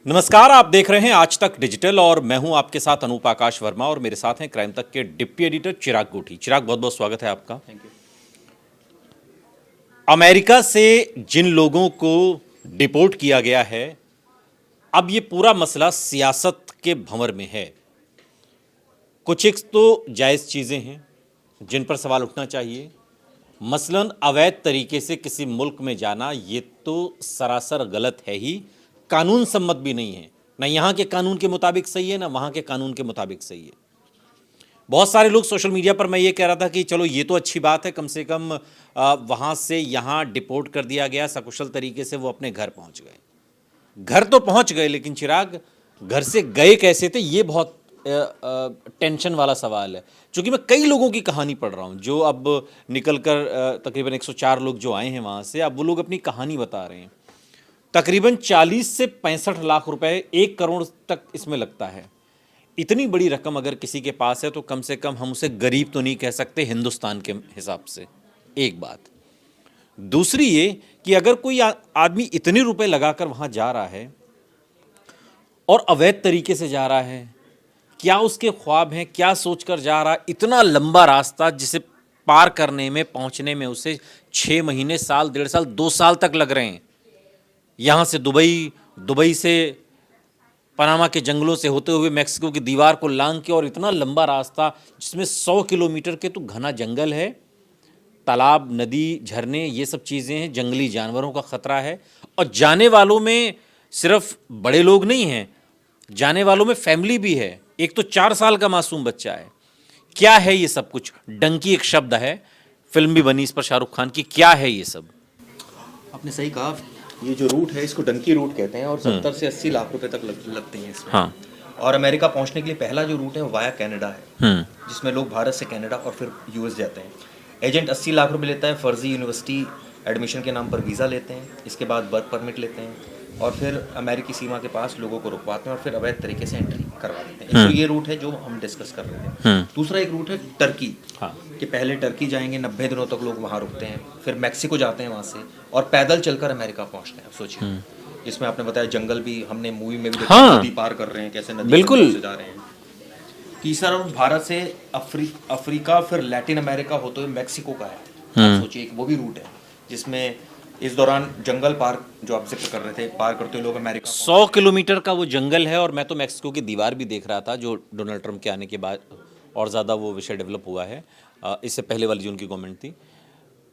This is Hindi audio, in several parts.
नमस्कार, आप देख रहे हैं आज तक डिजिटल और मैं हूं आपके साथ अनूप आकाश वर्मा और मेरे साथ हैं क्राइम तक के डिप्टी एडिटर चिराग गोठी। चिराग, बहुत बहुत स्वागत है आपका। Thank you. अमेरिका से जिन लोगों को डिपोर्ट किया गया है, अब ये पूरा मसला सियासत के भंवर में है। कुछ एक तो जायज़ चीज़ें हैं जिन पर सवाल उठना चाहिए, मसलन अवैध तरीके से किसी मुल्क में जाना, ये तो सरासर गलत है ही, कानून सम्मत भी नहीं है। ना यहाँ के कानून के मुताबिक सही है, ना वहाँ के कानून के मुताबिक सही है। बहुत सारे लोग सोशल मीडिया पर, मैं ये कह रहा था कि चलो ये तो अच्छी बात है, कम से कम वहाँ से यहाँ डिपोर्ट कर दिया गया, सकुशल तरीके से वो अपने घर पहुँच गए। घर तो पहुँच गए, लेकिन चिराग, घर से गए कैसे थे, ये बहुत टेंशन वाला सवाल है। क्योंकि मैं कई लोगों की कहानी पढ़ रहा हूँ जो अब निकल कर तकरीबन 104 लोग जो आए हैं वहाँ से, अब वो लोग अपनी कहानी बता रहे हैं। तकरीबन 40 से 65 लाख रुपए, 1 करोड़ तक इसमें लगता है। इतनी बड़ी रकम अगर किसी के पास है तो कम से कम हम उसे गरीब तो नहीं कह सकते हिंदुस्तान के हिसाब से। एक बात। दूसरी ये कि अगर कोई आदमी इतने रुपए लगाकर वहाँ जा रहा है और अवैध तरीके से जा रहा है, क्या उसके ख्वाब हैं, क्या सोचकर जा रहा है? इतना लंबा रास्ता जिसे पार करने में, पहुँचने में उसे 6 महीने, साल, 1.5 साल, 2 साल तक लग रहे हैं। यहाँ से दुबई, दुबई से पनामा के जंगलों से होते हुए मैक्सिको की दीवार को लांघ के, और इतना लंबा रास्ता जिसमें 100 किलोमीटर के तो घना जंगल है, तालाब, नदी, झरने, ये सब चीज़ें हैं, जंगली जानवरों का खतरा है। और जाने वालों में सिर्फ बड़े लोग नहीं हैं, जाने वालों में फैमिली भी है। एक तो 4 साल का मासूम बच्चा है। क्या है ये सब कुछ? डंकी एक शब्द है, फिल्म भी बनी इस पर शाहरुख खान की। क्या है ये सब? आपने सही कहा। ये जो रूट है इसको डंकी रूट कहते हैं और 70 से 80 लाख रुपए तक लगते हैं इसमें। हाँ। और अमेरिका पहुंचने के लिए पहला जो रूट है वो वाया कनाडा है, जिसमें लोग भारत से कनाडा और फिर यूएस जाते हैं। एजेंट 80 लाख रुपए लेता है, फर्जी यूनिवर्सिटी एडमिशन के नाम पर वीज़ा लेते हैं, इसके बाद वर्क परमिट लेते हैं और फिर अमेरिकी सीमा के पास लोगों को रुकवाते हैं और फिर अवैध तरीके से एंट्री करवा देते हैं। तो ये रूट है जो हम डिस्कस कर रहे थे। दूसरा एक रूट है टर्की। हाँ। कि पहले टर्की जाएंगे, 90 दिनों तक लोग वहाँ रुकते हैं, फिर मैक्सिको जाते हैं वहाँ से और पैदल चलकर अमेरिका पहुँचते हैं। सोचिए, जिसमें आपने बताया जंगल भी, हमने मूवी में भी देखा, हाँ। नदी पार कर रहे हैं, कैसे नदी बिल्कुल से जा रहे हैं। तीसरा रूट भारत से अफ्रीका फिर लैटिन अमेरिका होते हुए मैक्सिको का है। आप सोचिए, वो भी रूट है जिसमें इस दौरान जंगल पार, जो आप जिक्र कर रहे थे, पार करते हुए लोग अमेरिका 100 किलोमीटर का वो जंगल है। और मैं तो मैक्सिको की दीवार भी देख रहा था, जो डोनाल्ड ट्रंप के आने के बाद और ज़्यादा वो विषय डेवलप हुआ है। इससे पहले वाली जो उनकी गवर्नमेंट थी,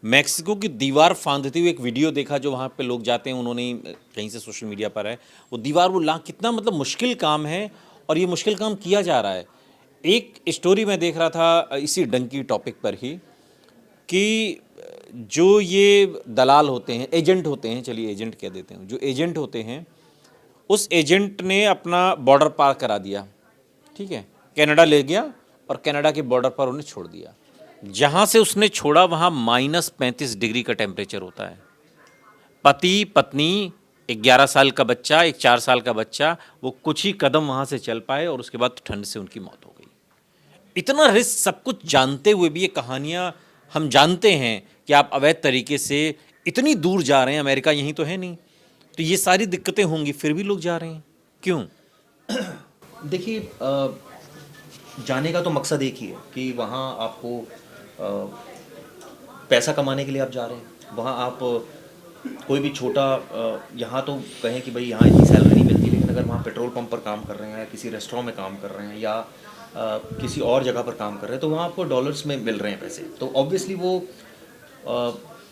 मैक्सिको की दीवार फांदते हुए एक वीडियो देखा, जो वहाँ पे लोग जाते हैं, उन्होंने कहीं से सोशल मीडिया पर है वो दीवार, वो कितना मतलब मुश्किल काम है, और ये मुश्किल काम किया जा रहा है। एक स्टोरी मैं देख रहा था इसी डंकी टॉपिक पर ही, कि जो ये दलाल होते हैं, एजेंट होते हैं, चलिए एजेंट कह देते हैं, जो एजेंट होते हैं, उस एजेंट ने अपना बॉर्डर पार करा दिया, ठीक है, कनाडा ले गया और कनाडा के बॉर्डर पर उन्हें छोड़ दिया। जहाँ से उसने छोड़ा वहाँ -35 डिग्री का टेम्परेचर होता है। पति पत्नी, एक 11 साल का बच्चा, एक 4 साल का बच्चा, वो कुछ ही कदम वहाँ से चल पाए और उसके बाद ठंड से उनकी मौत हो गई। इतना रिस्क सब कुछ जानते हुए भी ये कहानियाँ, हम जानते हैं कि आप अवैध तरीके से इतनी दूर जा रहे हैं, अमेरिका यहीं तो है नहीं, तो ये सारी दिक्कतें होंगी, फिर भी लोग जा रहे हैं, क्यों? देखिए, जाने का तो मकसद एक ही है कि वहाँ आपको पैसा कमाने के लिए आप जा रहे हैं। वहाँ आप कोई भी छोटा, यहाँ तो कहें कि भाई यहाँ इतनी सैलरी नहीं मिलती, लेकिन अगर वहाँ पेट्रोल पंप पर काम कर रहे हैं या किसी रेस्टोरेंट में काम कर रहे हैं या किसी और जगह पर काम कर रहे हैं, तो वहाँ आपको डॉलर्स में मिल रहे हैं पैसे। तो ऑब्वियसली वो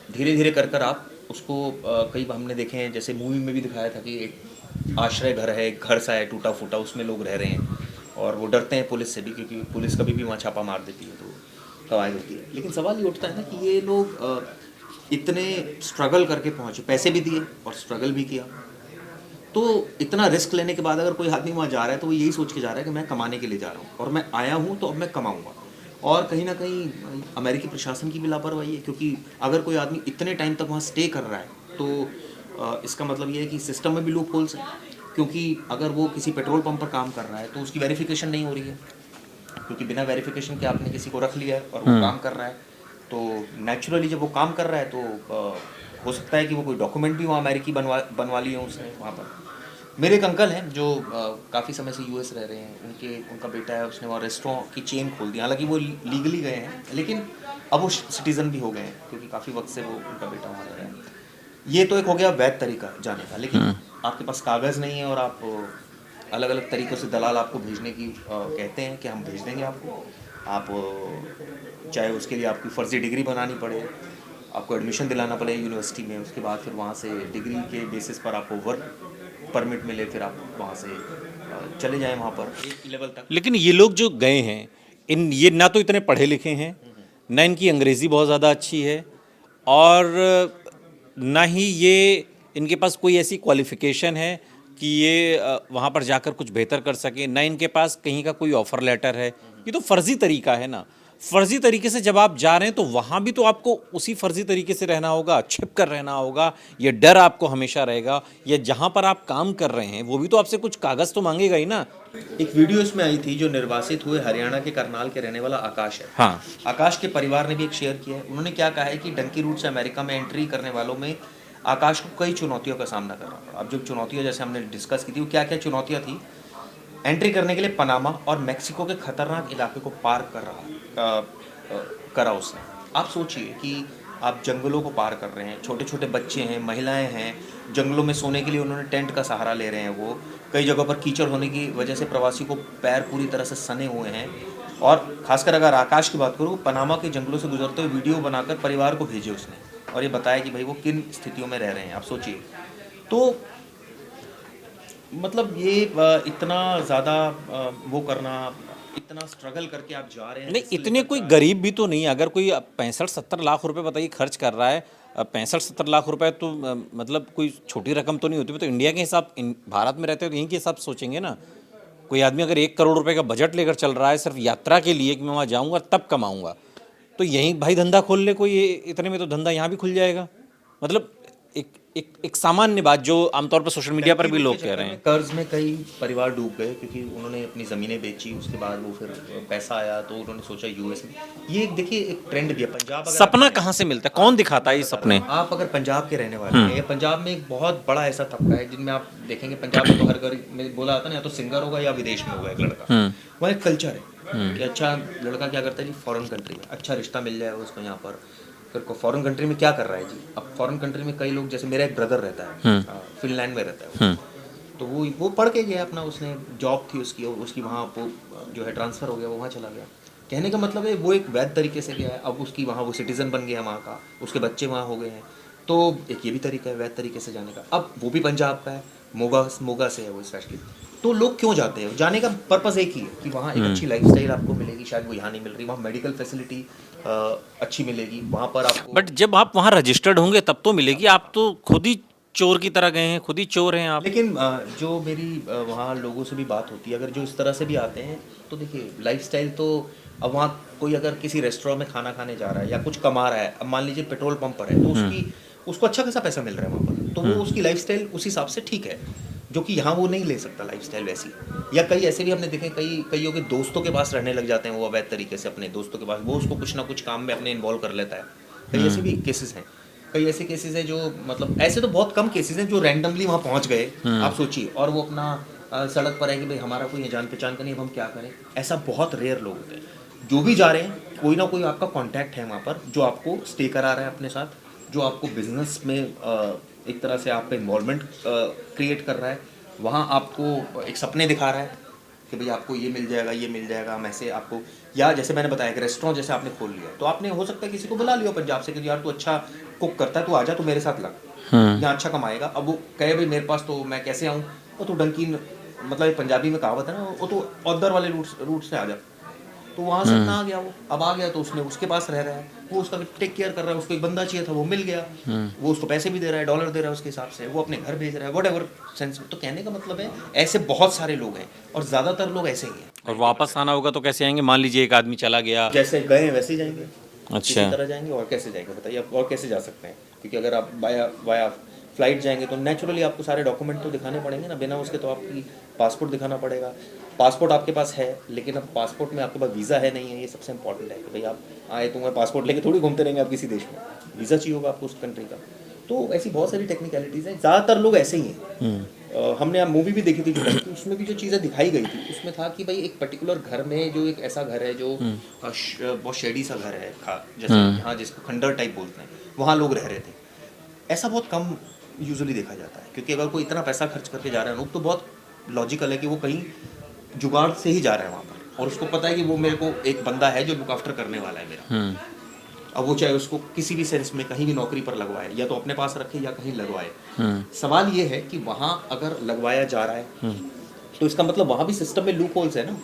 धीरे धीरे कर कर आप उसको, कई हमने देखे हैं, जैसे मूवी में भी दिखाया था कि एक आश्रय घर है, एक घर सा है टूटा फूटा, उसमें लोग रह रहे हैं और वो डरते हैं पुलिस से भी, क्योंकि पुलिस कभी भी वहाँ छापा मार देती है, तो कवायद होती है। लेकिन सवाल ये उठता है ना कि ये लोग इतने स्ट्रगल करके पहुँचे, पैसे भी दिए और स्ट्रगल भी किया, तो इतना रिस्क लेने के बाद अगर कोई आदमी वहाँ जा रहा है तो वो यही सोच के जा रहा है कि मैं कमाने के लिए जा रहा हूँ और मैं आया हूँ तो अब मैं कमाऊँगा। और कहीं ना कहीं अमेरिकी प्रशासन की भी लापरवाही है, क्योंकि अगर कोई आदमी इतने टाइम तक वहाँ स्टे कर रहा है तो इसका मतलब ये है कि सिस्टम में भी लूप होल्स हैं। क्योंकि अगर वो किसी पेट्रोल पंप पर काम कर रहा है तो उसकी वेरिफिकेशन नहीं हो रही है, क्योंकि बिना वेरिफिकेशन के आपने किसी को रख लिया है और वो काम कर रहा है, तो नेचुरली जब वो काम कर रहा है तो हो सकता है कि वो कोई डॉक्यूमेंट भी वहाँ अमेरिकी बनवा लिए हों उसने वहाँ पर। मेरे एक अंकल हैं जो काफ़ी समय से यूएस रह रहे हैं, उनका बेटा है, उसने वहाँ रेस्टोरेंट की चेन खोल दी। हालांकि वो लीगली गए हैं, लेकिन अब वो सिटीज़न भी हो गए हैं क्योंकि काफ़ी वक्त से वो उनका बेटा वहाँ रह रहा है। ये तो एक हो गया वैध तरीका जाने का, लेकिन आपके पास कागज़ नहीं है और आप अलग अलग तरीक़ों से दलाल आपको भेजने की कहते हैं कि हम भेज देंगे आपको, आप चाहे उसके लिए आपकी फ़र्ज़ी डिग्री बनानी पड़े, आपको एडमिशन दिलाना पड़े यूनिवर्सिटी में, उसके बाद फिर वहाँ से डिग्री के बेसिस पर आपको वर्क परमिट मिले, फिर आप वहाँ से चले जाएं वहाँ पर एक लेवल तक। लेकिन ये लोग जो गए हैं, इन ये ना तो इतने पढ़े लिखे हैं, ना इनकी अंग्रेज़ी बहुत ज़्यादा अच्छी है, और ना ही ये इनके पास कोई ऐसी क्वालिफ़िकेशन है कि ये वहाँ पर जाकर कुछ बेहतर कर सकें, ना इनके पास कहीं का कोई ऑफ़र लेटर है। ये तो फ़र्ज़ी तरीका है ना। फ़र्ज़ी तरीके से जब आप जा रहे हैं तो वहाँ भी तो आपको उसी फ़र्ज़ी तरीके से रहना होगा, छिप कर रहना होगा, ये डर आपको हमेशा रहेगा। या जहाँ पर आप काम कर रहे हैं वो भी तो आपसे कुछ कागज़ तो मांगेगा ही ना। एक वीडियो इसमें आई थी जो निर्वासित हुए हरियाणा के करनाल के रहने वाला आकाश है। हाँ, आकाश के परिवार ने भी एक शेयर किया है। उन्होंने क्या कहा है कि डंकी रूट से अमेरिका में एंट्री करने वालों में आकाश को कई चुनौतियों का सामना करना पड़ा। अब जो चुनौतियाँ जैसे हमने डिस्कस की थी, वो क्या क्या चुनौतियाँ थी? एंट्री करने के लिए पनामा और मेक्सिको के खतरनाक इलाके को पार करा उसने। आप सोचिए कि आप जंगलों को पार कर रहे हैं, छोटे छोटे बच्चे हैं, महिलाएं हैं, जंगलों में सोने के लिए उन्होंने टेंट का सहारा ले रहे हैं। वो कई जगहों पर कीचड़ होने की वजह से प्रवासी को पैर पूरी तरह से सने हुए हैं। और खासकर अगर आकाश की बात करूँ, पनामा के जंगलों से गुजरते हुए वीडियो बनाकर परिवार को भेजे उसने, और ये बताया कि भाई वो किन स्थितियों में रह रहे हैं। आप सोचिए, तो मतलब ये इतना ज़्यादा वो करना, इतना स्ट्रगल करके आप जा रहे हैं, नहीं रिस्क इतने लेकर कोई जा रहे हैं। गरीब भी तो नहीं। अगर कोई 65-70 लाख रुपए बताइए खर्च कर रहा है, 65-70 लाख रुपए तो मतलब कोई छोटी रकम तो नहीं होती। वो तो इंडिया के हिसाब, भारत में रहते हो तो यहीं के हिसाब से सोचेंगे ना। कोई आदमी अगर 1 करोड़ रुपए का बजट लेकर चल रहा है सिर्फ यात्रा के लिए कि मैं वहाँ जाऊँगा तब कमाऊँगा, तो यहीं भाई धंधा खोल ले कोई। इतने में तो धंधा यहाँ भी खुल जाएगा। मतलब एक सामान्य बात जो आमतौर पर सोशल मीडिया पर भी टंकी लोग के कह चक्कर रहे में हैं। कर्ज में कई परिवार डूब गए क्योंकि उन्होंने अपनी ज़मीनें बेची, उसके बाद वो फिर पैसा आया तो उन्होंने सोचा यूएस में। ये एक देखिए एक ट्रेंड भी है। पंजाब अगर आप सपना जाएं, कहाँ से मिलता है, कौन दिखाता है ये सपने? आप अगर पंजाब के रहने वाले हैं, या पंजाब में एक बहुत बड़ा ऐसा तबका है जिनमें आप देखेंगे पंजाब में तो हर घर में बोला जाता है ना, या तो सिंगर होगा या विदेश में होगा एक लड़का। वहाँ एक कल्चर है कि अच्छा लड़का क्या करता है जी, फॉरेन कंट्री में अच्छा रिश्ता मिल जाएगा उसको यहाँ पर, फिर को फॉरेन कंट्री में क्या कर रहा है जी। अब फॉरेन कंट्री में कई लोग, जैसे मेरा एक ब्रदर रहता है फिनलैंड में रहता है वो, तो वो पढ़ के गया अपना, उसने जॉब थी उसकी, और उसकी वहाँ वो जो है ट्रांसफ़र हो गया, वो वहाँ चला गया। कहने का मतलब है वो एक वैध तरीके से गया है, अब उसकी वहाँ वो सिटीज़न बन गया वहाँ का, उसके बच्चे वहाँ हो गए हैं। तो एक ये भी तरीका है वैध तरीके से जाने का। अब वो भी पंजाब का है, मोगा से है वो स्पेशली। तो लोग क्यों जाते हैं? जाने का पर्पज़ एक ही है कि वहाँ एक अच्छी लाइफस्टाइल आपको मिलेगी, शायद वो यहाँ नहीं मिल रही। वहाँ मेडिकल फैसिलिटी अच्छी मिलेगी, वहाँ पर आपको। बट जब आप वहाँ रजिस्टर्ड होंगे तब तो मिलेगी। आप तो खुद ही चोर की तरह गए हैं, खुद ही चोर हैं आप। लेकिन जो मेरी वहाँ लोगों से भी बात होती है, अगर जो इस तरह से भी आते हैं, तो देखिए लाइफस्टाइल तो, अब वहाँ कोई अगर किसी रेस्टोरेंट में खाना खाने जा रहा है या कुछ कमा रहा है, अब मान लीजिए पेट्रोल पंप पर है, तो उसको अच्छा खासा पैसा मिल रहा है वहाँ पर, तो वो उसकी लाइफस्टाइल उस हिसाब से ठीक है, जो कि यहाँ वो नहीं ले सकता लाइफस्टाइल वैसी। या कई ऐसे भी हमने देखे, कईयों के दोस्तों के पास रहने लग जाते हैं वो अवैध तरीके से, अपने दोस्तों के पास, वो उसको कुछ ना कुछ काम में अपने इन्वॉल्व कर लेता है। कई ऐसे भी केसेस हैं, कई ऐसे केसेस हैं जो, मतलब ऐसे तो बहुत कम केसेस हैं जो रैंडमली वहाँ पहुँच गए, आप सोचिए, और वो अपना सड़क पर है कि भाई हमारा कोई जान पहचान का नहीं, अब हम क्या करें। ऐसा बहुत रेयर लोग होते हैं। जो भी जा रहे हैं, कोई ना कोई आपका कॉन्टैक्ट है वहाँ पर जो आपको स्टे करा रहा है अपने साथ, जो आपको बिजनेस में एक तरह से आपका इन्वॉल्वमेंट क्रिएट कर रहा है, वहाँ आपको एक सपने दिखा रहा है कि भाई आपको ये मिल जाएगा, ये मिल जाएगा, हम ऐसे आपको। या जैसे मैंने बताया कि रेस्टोरेंट जैसे आपने खोल लिया, तो आपने हो सकता है किसी को बुला लिया पंजाब से कि यार तू अच्छा कुक करता है, तू आजा, तू मेरे साथ लग, यहाँ अच्छा कमाएगा। अब वो कहे भाई मेरे पास तो मैं कैसे आऊँ, वो तो डंकी, मतलब पंजाबी में कहावत है ना, वो तो औदर वाले रूट से आ जा। तो वहाँ से अपना आ गया, वो अब आ गया तो उसने उसके पास रह रहा है, वो उसका टेक केयर कर रहा है, उसको एक बंदा चाहिए था, वो मिल गया, वो उसको पैसे भी दे रहा है, डॉलर दे रहा है उसके हिसाब से, वो अपने घर भेज रहा है, व्हाटएवर सेंस में। तो कहने का मतलब है ऐसे बहुत सारे लोग हैं, और ज़्यादातर लोग ऐसे ही हैं। और वापस आना होगा तो कैसे आएंगे? मान लीजिए एक आदमी चला गया। जैसे गए हैं वैसे ही जाएंगे, अच्छा। इसी तरह जाएंगे, और कैसे जाएंगे बताइए आप, और कैसे जा सकते हैं? क्योंकि अगर आप वाया फ्लाइट जाएंगे तो नेचुरली आपको सारे डॉक्यूमेंट तो दिखाने पड़ेंगे ना, बिना उसके तो आपकी पासपोर्ट दिखाना पड़ेगा। पासपोर्ट आपके पास है, लेकिन अब पासपोर्ट में आपके पास वीज़ा है नहीं है, ये सबसे इंपॉर्टेंट है कि भाई आप आए तो मैं पासपोर्ट लेके थोड़ी घूमते रहेंगे आप किसी देश में, वीज़ा चाहिए होगा आपको उस कंट्री का। तो ऐसी बहुत सारी टेक्निकलिटीज़ हैं, ज़्यादातर लोग ऐसे ही हैं। हमने मूवी भी देखी थी जो बनी थी, उसमें भी जो चीज़ें दिखाई गई थी उसमें था कि भाई एक पर्टिकुलर घर में जो एक ऐसा घर है जो बहुत शेडी सा घर है, जैसे यहाँ जिसको खंडर टाइप बोलते हैं, वहाँ लोग रह रहे थे। ऐसा बहुत कम यूजुअली देखा जाता है, क्योंकि अगर कोई इतना पैसा खर्च करके जा रहा है लोग, तो बहुत लॉजिकल है कि वो कहीं जुगाड़ से ही जा रहा है वहाँ पर, और उसको पता है कि वो मेरे को एक बंदा है जो लुक आफ्टर करने वाला है मेरा। अब वो चाहे उसको किसी भी सेंस में कहीं भी नौकरी पर लगवाए, या तो अपने पास रखे या कहीं लगवाए। सवाल ये है कि वहाँ अगर लगवाया जा रहा है तो इसका मतलब वहाँ भी सिस्टम में लूप होल्स है ना।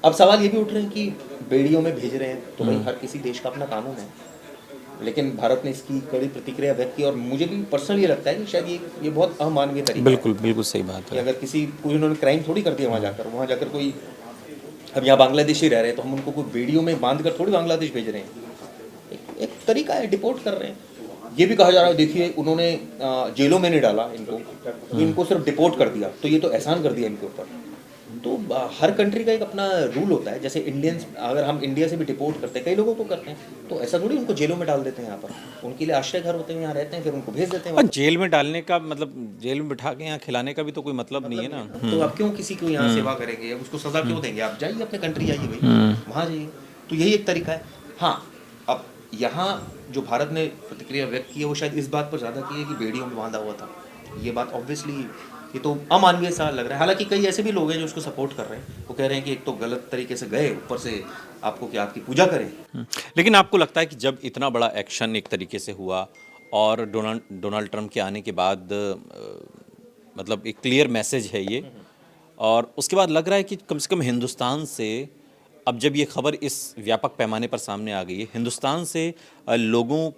अब सवाल ये भी उठ रहे हैं कि बेड़ियों में भेज रहे हैं, तो भाई हर किसी देश का अपना कानून है, लेकिन भारत ने इसकी कड़ी प्रतिक्रिया व्यक्त की, और मुझे भी पर्सनली लगता है कि शायद ये बहुत अमानवीय तरीका बिल्कुल बिल्कुल सही बात कि है। अगर किसी कोई उन्होंने क्राइम थोड़ी कर दिया वहाँ जाकर कोई, अब यहाँ बांग्लादेशी रह रहे हैं तो हम उनको कोई बेड़ियों में बांध कर थोड़ी बांग्लादेश भेज रहे हैं। एक तरीका है, डिपोर्ट कर रहे हैं। ये भी कहा जा रहा है देखिए उन्होंने जेलों में नहीं डाला इनको सिर्फ डिपोर्ट कर दिया, तो ये तो एहसान कर दिया इनके ऊपर। तो हर कंट्री का एक अपना रूल होता है। जैसे इंडियंस, अगर हम इंडिया से भी डिपोर्ट करते हैं, कई लोगों को करते हैं, तो ऐसा थोड़ी उनको जेलों में डाल देते हैं यहाँ पर। उनके लिए आश्रय घर होते हैं, यहाँ रहते हैं, फिर उनको भेज देते हैं और वापस। जेल में डालने का मतलब, जेल में बिठा के यहाँ खिलाने का भी तो कोई मतलब नहीं है ना। तो आप क्यों किसी को यहाँ सेवा करेंगे, उसको सजा क्यों देंगे? आप जाइए अपने कंट्री, जाइए भाई, वहाँ जाइए। तो यही एक तरीका है। हाँ, अब यहाँ जो भारत ने प्रतिक्रिया व्यक्त की है वो शायद इस बात पर ज़्यादा की है कि बेड़ियों में बांधा हुआ था। ये बात ऑब्वियसली ये तो अमानवीय सा लग रहा है। हालांकि कई ऐसे भी लोग हैं जो उसको सपोर्ट कर रहे हैं, वो कह रहे हैं कि एक तो गलत तरीके से गए, ऊपर से आपको क्या आपकी पूजा करें। लेकिन आपको लगता है कि जब इतना बड़ा एक्शन एक तरीके से हुआ और डोनाल्ड ट्रंप के आने के बाद मतलब एक क्लियर मैसेज है ये, और उसके बाद लग रहा है कि कम से कम हिंदुस्तान से, अब जब ये खबर इस व्यापक पैमाने पर सामने आ गई है, हिंदुस्तान से लोगों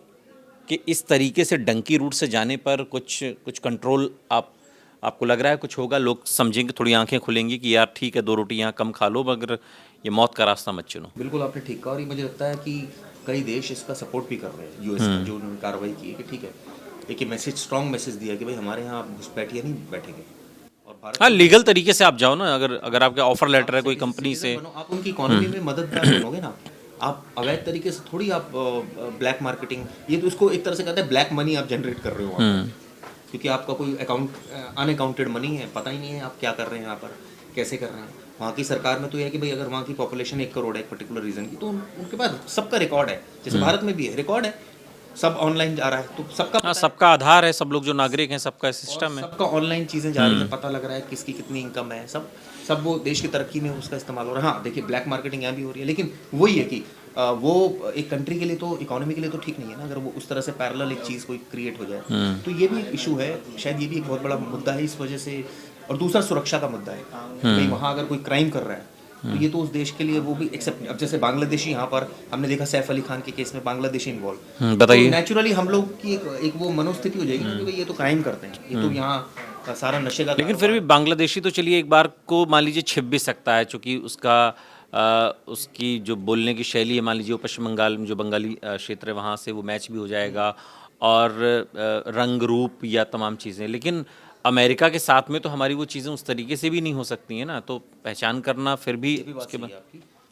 के इस तरीके से डंकी रूट से जाने पर कुछ कंट्रोल आपको लग रहा है कुछ होगा? लोग समझेंगे, थोड़ी आंखें खुलेंगी कि यार ठीक है, 2 रोटी यहाँ कम खा लो मगर ये मौत का रास्ता मत चुनो। बिल्कुल आपने ठीक कहा, और ये मुझे लगता है कि कई देश इसका सपोर्ट भी कर रहे हैं। यूएस ने जो उन्होंने कार्रवाई की है कि ठीक है, एक मैसेज, स्ट्रॉन्ग मैसेज दिया कि भाई हमारे यहाँ आप घुसपैठिए नहीं बैठेंगे, और भारत हाँ, लीगल तरीके से आप जाओ ना, अगर आपका ऑफर लेटर है कोई कंपनी से। आप उनकी इकोनॉमी में मददगार बनोगे ना। आप अवैध तरीके से थोड़ी आप ब्लैक मार्केटिंग, ये तो इसको एक तरह से कहते हैं ब्लैक मनी आप जनरेट कर रहे हो वहाँ पर। क्योंकि आपका कोई अकाउंट अनअकाउंटेड मनी है, पता ही नहीं है आप क्या कर रहे हैं यहाँ पर, कैसे कर रहे हैं। वहाँ की सरकार में तो यह है कि भाई अगर वहाँ की पॉपुलेशन 1 करोड़ है एक पर्टिकुलर रीजन की, तो उनके पास सबका रिकॉर्ड है, जैसे भारत में भी है, रिकॉर्ड है, सब ऑनलाइन जा रहा है, तो सबका हाँ, सबका आधार है, सब लोग जो नागरिक हैं सबका सिस्टम है। सबका ऑनलाइन चीज़ें जा रही हैं, पता लग रहा है किसकी कितनी इनकम है, सब वो देश की तरक्की में उसका इस्तेमाल हो रहा है। हाँ देखिए, ब्लैक मार्केटिंग यहाँ भी हो रही है, लेकिन वही है कि वो एक कंट्री के लिए तो, इकोनॉमी के लिए तो ठीक नहीं है ना, अगर वो उस तरह से पैरेलल एक चीज़ कोई क्रिएट हो जाए। तो ये भी एक इशू है, शायद ये भी एक बहुत बड़ा मुद्दा है इस वजह से। और दूसरा सुरक्षा का मुद्दा है, भाई वहाँ अगर कोई क्राइम कर रहा है तो ये तो उस देश के लिए वो भी एक्सेप्ट। अब जैसे बांग्लादेशी, यहाँ पर हमने देखा सैफ अली खान के केस में बांग्लादेशी इन्वॉल्व, बताइए। तो नेचुरली हम लोग की एक वो मनोस्थिति हो जाएगी ना कि भाई ये तो क्राइम करते हैं, ये तो यहाँ का सारा नशे का। लेकिन फिर भी बांग्लादेशी तो चलिए एक बार को मान लीजिए छिप भी सकता है, क्योंकि उसकी जो बोलने की शैली है, मान लीजिए वो पश्चिम बंगाल में जो बंगाली क्षेत्र है वहाँ से वो मैच भी हो जाएगा, और रंग रूप या तमाम चीज़ें। लेकिन अमेरिका के साथ में तो हमारी वो चीज़ें उस तरीके से भी नहीं हो सकती हैं ना, तो पहचान करना फिर भी उसके बाद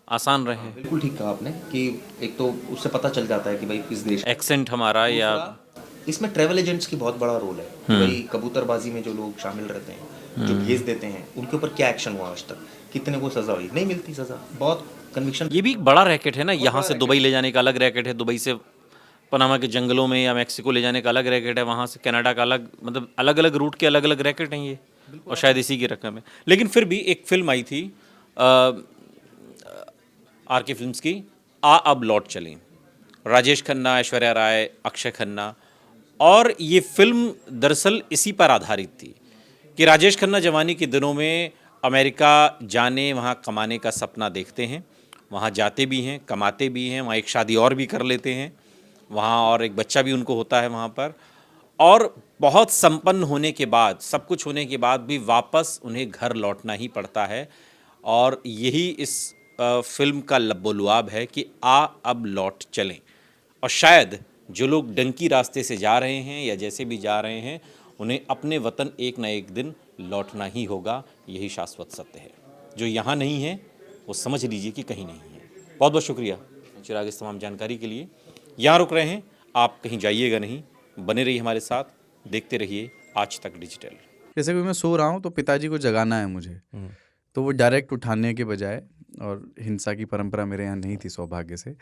आसान रहे। बिल्कुल ठीक कहा आपने कि एक तो उससे पता चल जाता है कि भाई किस देश। एक्सेंट हमारा या इसमें ट्रैवल एजेंट्स की बहुत बड़ा रोल है कि भाई कबूतरबाजी में जो लोग शामिल रहते हैं, जो भेज देते हैं, उनके ऊपर क्या एक्शन हुआ आज तक, कितने को सजा हुई, नहीं मिलती सजा, बहुत कन्विक्शन। ये भी एक बड़ा रैकेट है ना, यहाँ से दुबई ले जाने का अलग रैकेट है, दुबई से पनामा के जंगलों में या मैक्सिको ले जाने का अलग रैकेट है, वहाँ से कनाडा का अलग, मतलब अलग अलग रूट के अलग अलग रैकेट हैं ये, और शायद इसी की रकम है। लेकिन फिर भी एक फिल्म आई थी आर के फिल्म्स की, आ अब लौट चलें, राजेश खन्ना, ऐश्वर्या राय, अक्षय खन्ना, और ये फिल्म दरअसल इसी पर आधारित थी कि राजेश खन्ना जवानी के दिनों में अमेरिका जाने, वहाँ कमाने का सपना देखते हैं, वहाँ जाते भी हैं, कमाते भी हैं, वहाँ एक शादी और भी कर लेते हैं वहाँ, और एक बच्चा भी उनको होता है वहाँ पर, और बहुत संपन्न होने के बाद, सब कुछ होने के बाद भी वापस उन्हें घर लौटना ही पड़ता है। और यही इस फिल्म का लब्बो-लुआब है कि आ अब लौट चलें। और शायद जो लोग डंकी रास्ते से जा रहे हैं या जैसे भी जा रहे हैं, उन्हें अपने वतन एक न एक दिन लौटना ही होगा, यही शाश्वत सत्य है। जो यहाँ नहीं है वो समझ लीजिए कि कहीं नहीं है। बहुत बहुत शुक्रिया चिराग इस तमाम जानकारी के लिए। यहाँ रुक रहे हैं, आप कहीं जाइएगा नहीं, बने रहिए हमारे साथ, देखते रहिए आज तक डिजिटल। जैसे कि मैं सो रहा हूँ तो पिताजी को जगाना है मुझे, तो वो डायरेक्ट उठाने के बजाय, और हिंसा की परंपरा मेरे यहाँ नहीं थी सौभाग्य से,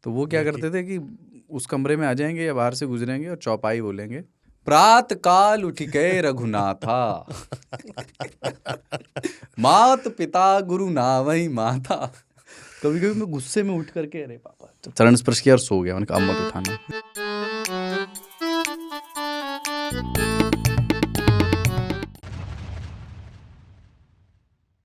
तो वो क्या करते थे कि उस कमरे में आ जाएंगे या बाहर से गुजरेंगे और चौपाई बोलेंगे, प्रात काल उठ के रघुनाथा मात पिता गुरु नावई माता। कभी कभी मैं गुस्से में उठ करके, अरे पापा, चरण स्पर्श किया और सो गया, मैंने कहा अब मत उठाना।